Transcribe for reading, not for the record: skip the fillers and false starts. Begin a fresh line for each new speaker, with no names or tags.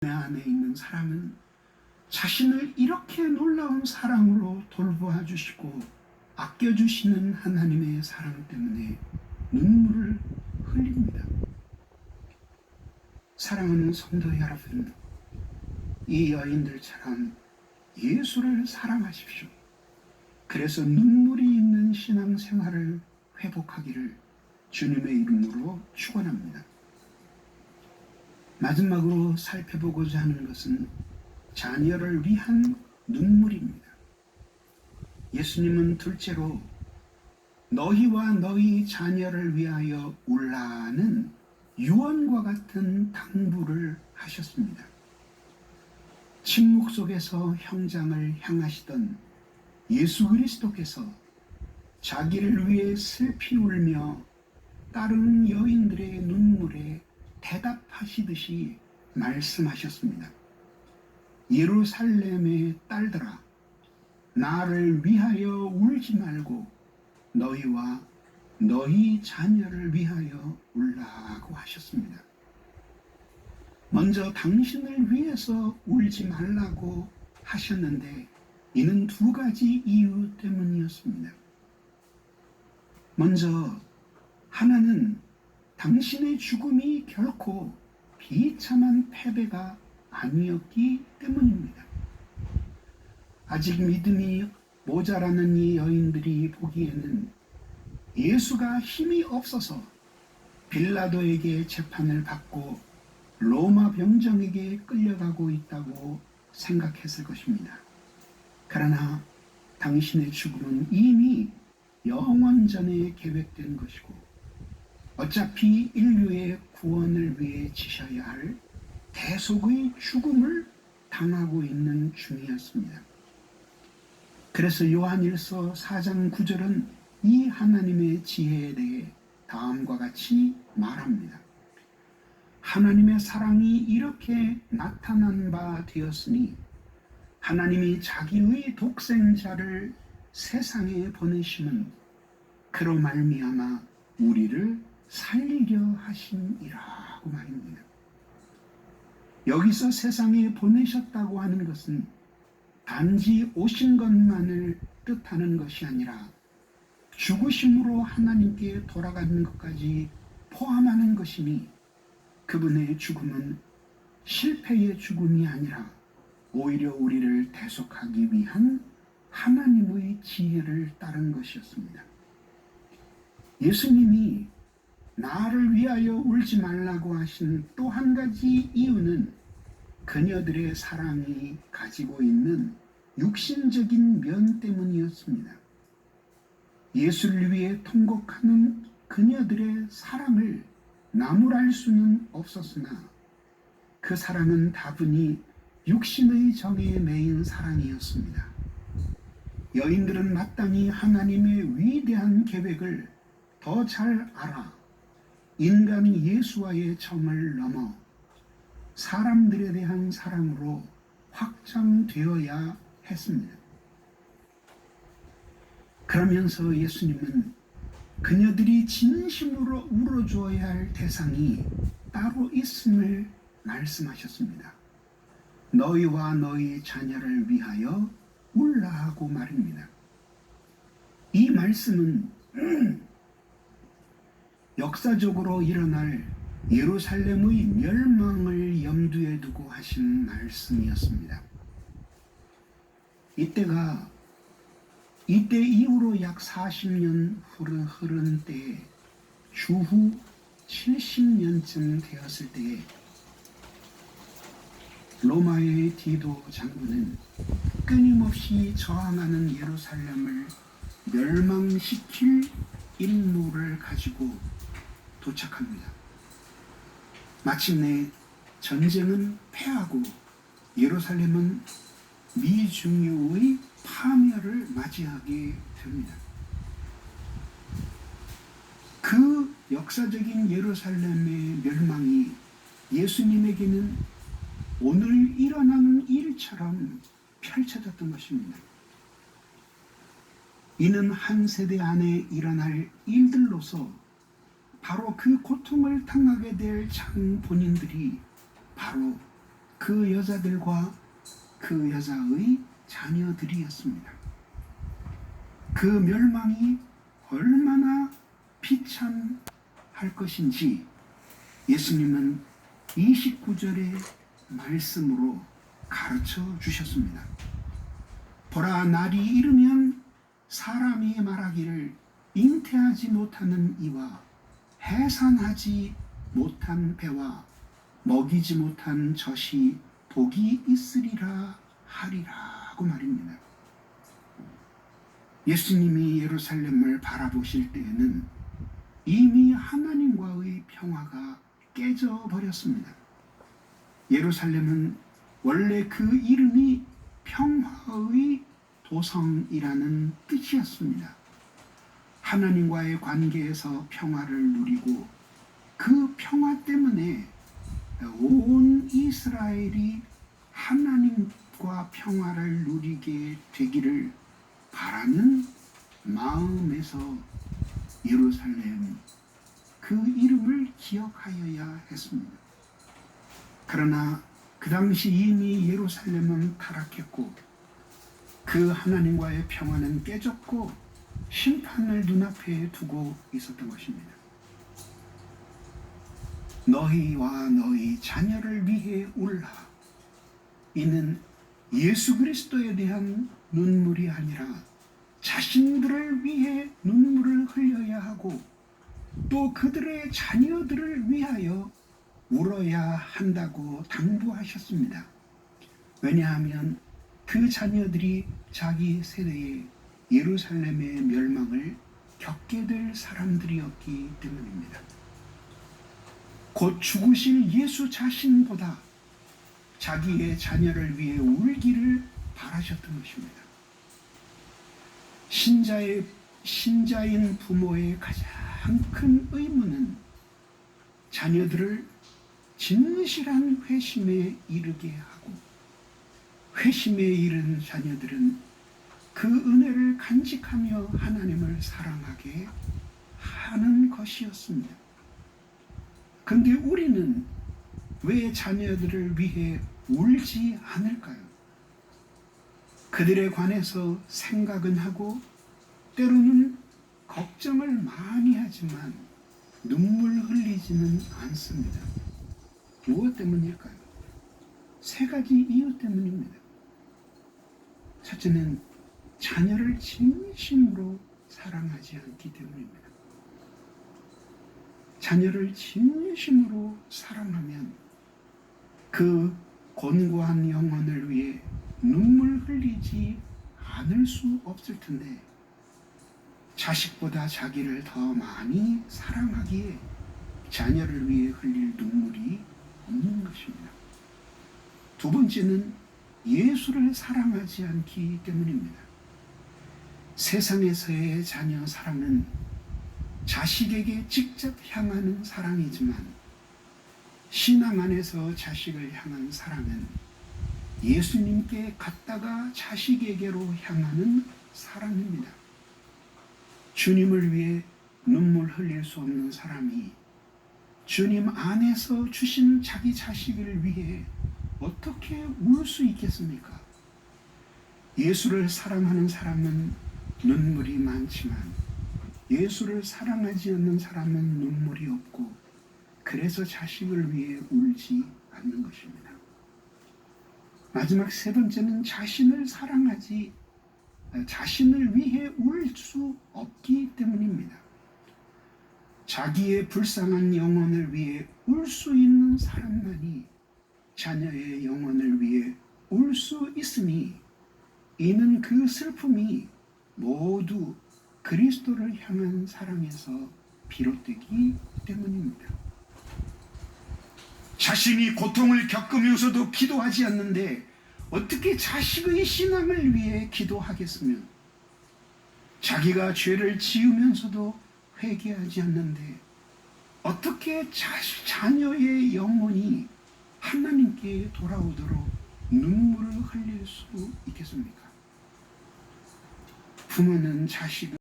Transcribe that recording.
내 안에 있는 사람은 자신을 이렇게 놀라운 사랑으로 돌보아 주시고 아껴주시는 하나님의 사랑 때문에 눈물을 흘립니다. 사랑하는 성도 여러분, 이 여인들처럼 예수를 사랑하십시오. 그래서 눈물이 있는 신앙생활을 회복하기를 주님의 이름으로 축원합니다. 마지막으로 살펴보고자 하는 것은 자녀를 위한 눈물입니다. 예수님은 둘째로 너희와 너희 자녀를 위하여 울라는 유언과 같은 당부를 하셨습니다. 침묵 속에서 형장을 향하시던 예수 그리스도께서 자기를 위해 슬피 울며 다른 여인들의 눈물에 대답하시듯이 말씀하셨습니다. 예루살렘의 딸들아, 나를 위하여 울지 말고 너희와 너희 자녀를 위하여 울라고 하셨습니다. 먼저 당신을 위해서 울지 말라고 하셨는데 이는 두 가지 이유 때문이었습니다. 먼저 하나는 당신의 죽음이 결코 비참한 패배가 아니었기 때문입니다. 아직 믿음이 모자라는 이 여인들이 보기에는 예수가 힘이 없어서 빌라도에게 재판을 받고 로마 병정에게 끌려가고 있다고 생각했을 것입니다. 그러나 당신의 죽음은 이미 영원 전에 계획된 것이고 어차피 인류의 구원을 위해 지셔야 할 대속의 죽음을 당하고 있는 중이었습니다. 그래서 요한일서 4장 9절은 이 하나님의 지혜에 대해 다음과 같이 말합니다. 하나님의 사랑이 이렇게 나타난 바 되었으니 하나님이 자기의 독생자를 세상에 보내심은 그로 말미암아 우리를 살리려 하심이라고 말입니다. 여기서 세상에 보내셨다고 하는 것은 단지 오신 것만을 뜻하는 것이 아니라 죽으심으로 하나님께 돌아가는 것까지 포함하는 것이니 그분의 죽음은 실패의 죽음이 아니라 오히려 우리를 대속하기 위한 하나님의 지혜를 따른 것이었습니다. 예수님이 나를 위하여 울지 말라고 하신 또 한 가지 이유는 그녀들의 사랑이 가지고 있는 육신적인 면 때문이었습니다. 예수를 위해 통곡하는 그녀들의 사랑을 나무랄 수는 없었으나 그 사랑은 다분히 육신의 정에 매인 사랑이었습니다. 여인들은 마땅히 하나님의 위대한 계획을 더 잘 알아 인간 예수와의 정을 넘어 사람들에 대한 사랑으로 확장되어야 했습니다. 그러면서 예수님은 그녀들이 진심으로 울어주어야 할 대상이 따로 있음을 말씀하셨습니다. 너희와 너희 자녀를 위하여 울라고 말입니다. 이 말씀은 역사적으로 일어날 예루살렘의 멸망을 염두에 두고 하신 말씀이었습니다. 이때 이후로 약 40년 흐른 때에 주후 70년쯤 되었을 때에 로마의 디도 장군은 끊임없이 저항하는 예루살렘을 멸망시킬 임무를 가지고 도착합니다. 마침내 전쟁은 패하고 예루살렘은 미중유의 파멸을 맞이하게 됩니다. 그 역사적인 예루살렘의 멸망이 예수님에게는 오늘 일어나는 일처럼 펼쳐졌던 것입니다. 이는 한 세대 안에 일어날 일들로서 바로 그 고통을 당하게 될 장본인들이 바로 그 여자들과 그 여자의 자녀들이었습니다. 그 멸망이 얼마나 비참할 것인지 예수님은 29절의 말씀으로 가르쳐 주셨습니다. 보라, 날이 이르면 사람이 말하기를 잉태하지 못하는 이와 해산하지 못한 배와 먹이지 못한 젖이 복이 있으리라 하리라고 말입니다. 예수님이 예루살렘을 바라보실 때에는 이미 하나님과의 평화가 깨져버렸습니다. 예루살렘은 원래 그 이름이 평화의 도성이라는 뜻이었습니다. 하나님과의 관계에서 평화를 누리고 그 평화 때문에 온 이스라엘이 하나님과 평화를 누리게 되기를 바라는 마음에서 예루살렘 그 이름을 기억하여야 했습니다. 그러나 그 당시 이미 예루살렘은 타락했고 그 하나님과의 평화는 깨졌고 심판을 눈앞에 두고 있었던 것입니다. 너희와 너희 자녀를 위해 울라. 이는 예수 그리스도에 대한 눈물이 아니라 자신들을 위해 눈물을 흘려야 하고 또 그들의 자녀들을 위하여 울어야 한다고 당부하셨습니다. 왜냐하면 그 자녀들이 자기 세대의 예루살렘의 멸망을 겪게 될 사람들이었기 때문입니다. 곧 죽으실 예수 자신보다 자기의 자녀를 위해 울기를 바라셨던 것입니다. 신자인 부모의 가장 큰 의무는 자녀들을 진실한 회심에 이르게 하고 회심에 이른 자녀들은 그 은혜를 간직하며 하나님을 사랑하게 하는 것이었습니다. 그런데 우리는 왜 자녀들을 위해 울지 않을까요? 그들에 관해서 생각은 하고 때로는 걱정을 많이 하지만 눈물 흘리지는 않습니다. 무엇 때문일까요? 세 가지 이유 때문입니다. 첫째는 자녀를 진심으로 사랑하지 않기 때문입니다. 자녀를 진심으로 사랑하면 그 곤고한 영혼을 위해 눈물 흘리지 않을 수 없을 텐데 자식보다 자기를 더 많이 사랑하기에 자녀를 위해 흘릴 눈물이 없는 것입니다. 두 번째는 예수를 사랑하지 않기 때문입니다. 세상에서의 자녀 사랑은 자식에게 직접 향하는 사랑이지만 신앙 안에서 자식을 향한 사랑은 예수님께 갔다가 자식에게로 향하는 사랑입니다. 주님을 위해 눈물 흘릴 수 없는 사람이 주님 안에서 주신 자기 자식을 위해 어떻게 울 수 있겠습니까? 예수를 사랑하는 사람은 눈물이 많지만 예수를 사랑하지 않는 사람은 눈물이 없고 그래서 자식을 위해 울지 않는 것입니다. 마지막 세 번째는 자신을 위해 울 수 없기 때문입니다. 자기의 불쌍한 영혼을 위해 울 수 있는 사람만이 자녀의 영혼을 위해 울 수 있으니 이는 그 슬픔이 모두 그리스도를 향한 사랑에서 비롯되기 때문입니다. 자신이 고통을 겪으면서도 기도하지 않는데 어떻게 자식의 신앙을 위해 기도하겠으며 자기가 죄를 지으면서도 회개하지 않는데 어떻게 자녀의 영혼이 하나님께 돌아오도록 눈물을 흘릴 수 있겠습니까? 부모는 자식을